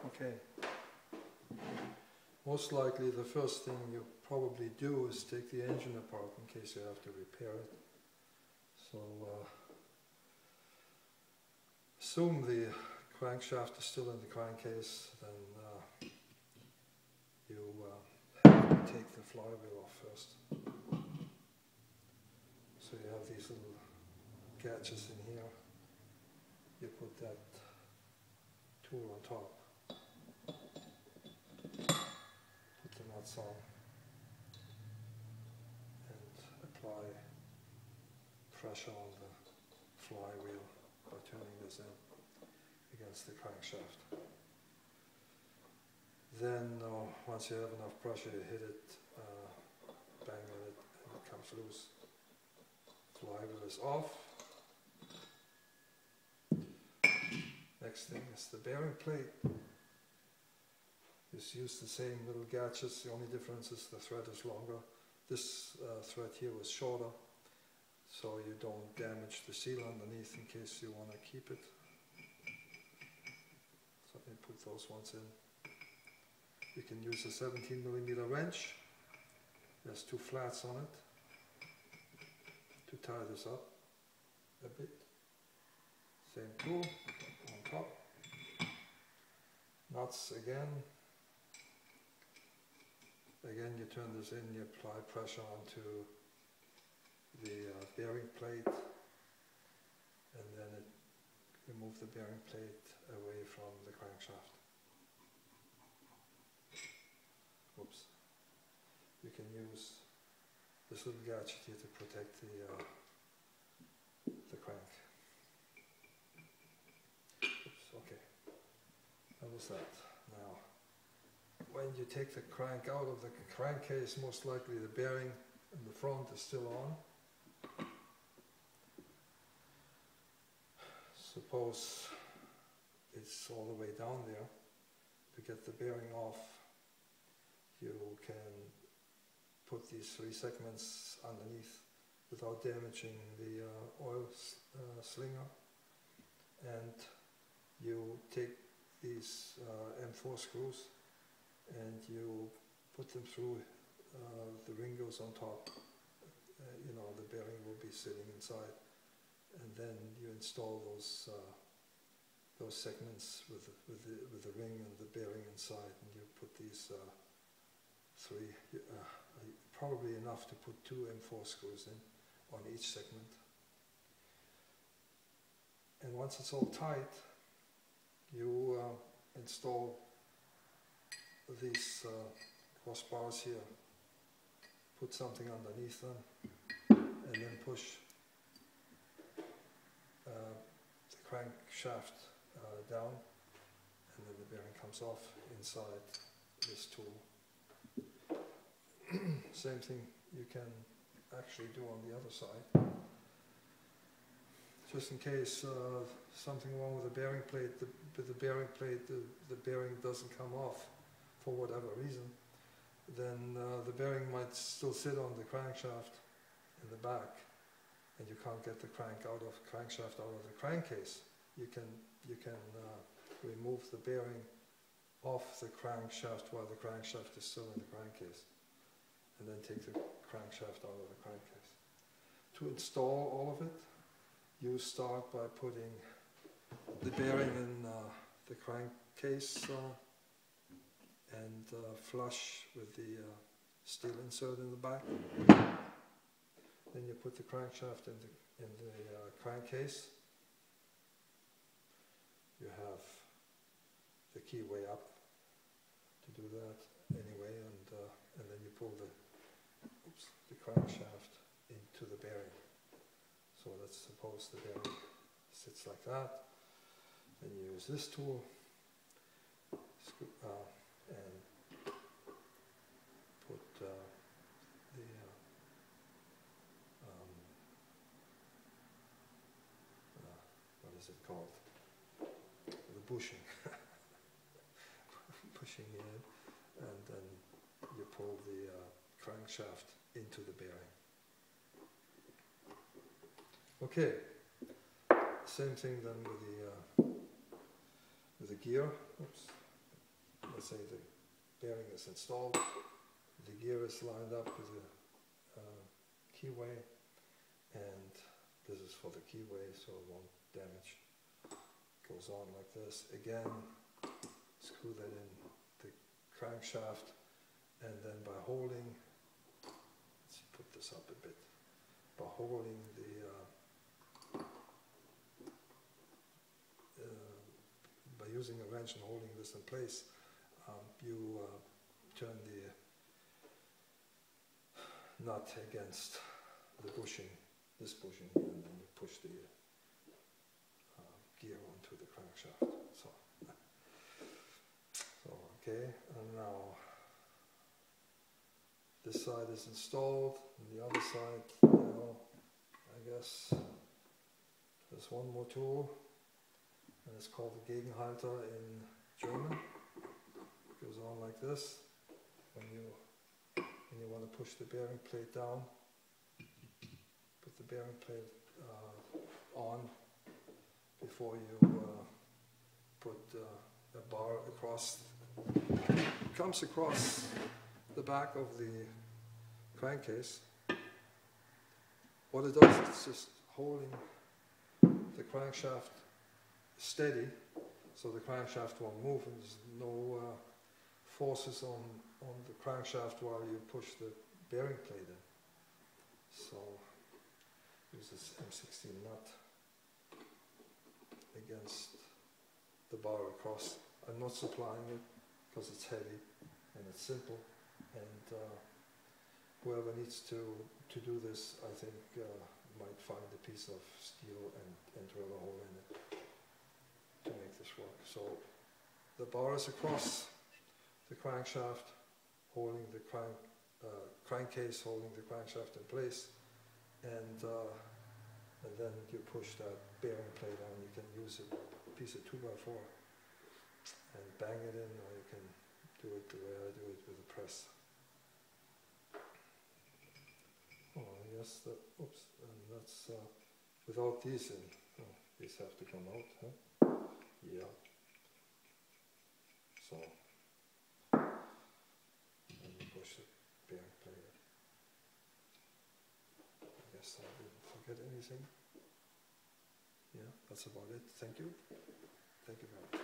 Okay. Most likely the first thing you probably do is take the engine apart in case you have to repair it. So assume the crankshaft is still in the crankcase, then you have to take the flywheel off first. So you have these little gadgets in here. You put that tool on top. Put the nuts on and apply pressure on the flywheel by turning this in against the crankshaft. Then once you have enough pressure, you hit it, bang on it, and it comes loose. Flywheel is off. Next thing is the bearing plate. Just use the same little gadgets. The only difference is the thread is longer. This thread here was shorter, so you don't damage the seal underneath in case you want to keep it. So you put those ones in. You can use a 17mm wrench. There's two flats on it to tie this up a bit. Same tool on top. Nuts again. Again, you turn this in, you apply pressure onto the bearing plate, and then you move the bearing plate away from the crankshaft. Oops. You can use this little gadget here to protect the crank. Oops, okay. That was that. Now, when you take the crank out of the crankcase, most likely the bearing in the front is still on. Suppose it's all the way down there. To get the bearing off, you can put these three segments underneath without damaging the oil slinger, and you take these M4 screws and you put them through, the ring goes on top, the bearing will be sitting inside, and then you install those segments with the ring and the bearing inside, and you put these three, probably enough to put two M4 screws in on each segment. And once it's all tight, you install these crossbars here, put something underneath them, and then push the crankshaft down, and then the bearing comes off inside this tool. Same thing you can actually do on the other side. Just in case something wrong with the bearing plate, the bearing doesn't come off for whatever reason, then the bearing might still sit on the crankshaft in the back, and you can't get the crankshaft out of the crankcase. You can remove the bearing off the crankshaft while the crankshaft is still in the crankcase, and then take the crankshaft out of the crankcase. To install all of it, you start by putting the bearing in the crankcase and flush with the steel insert in the back. Then you put the crankshaft in the crankcase. You have the key way up to do that anyway, and then you pull the crankshaft into the bearing. So let's suppose the bearing sits like that. Then you use this tool and put what is it called? The bushing. Pushing in, and then you pull the crankshaft into the bearing. Okay, same thing then with the gear. Oops, let's say the bearing is installed, the gear is lined up with the keyway, and this is for the keyway, so it won't damage. Goes on like this. Again, screw that in the crankshaft, and then by holding, let's put this up a bit, by holding by using a wrench and holding this in place, you turn the nut against the bushing, this bushing, and then you push the gear onto the crankshaft. So okay, and now this side is installed, and the other side, now I guess there's one more tool, and it's called the Gegenhalter in German. It goes on like this. When you want to push the bearing plate down, put the bearing plate on before you put a bar across, comes across the back of the crankcase. What it does is just holding the crankshaft steady, so the crankshaft won't move, and there's no forces on the crankshaft while you push the bearing plate in. So use this M16 nut against the bar across. I'm not supplying it because it's heavy and it's simple, and whoever needs to do this, I think might find a piece of steel and drill a hole in it to make this work. So the bar is across the crankshaft, holding the crankcase, holding the crankshaft in place, and then you push that bearing plate on. You can use a piece of 2x4 and bang it in, or you can do it the way I do it with a press. Oh, I guess that, oops, and that's without these in. Oh, these have to come out, huh? Yeah. So, and you push the bearing plate. I guess I didn't forget anything. Yeah, that's about it. Thank you. Thank you very much.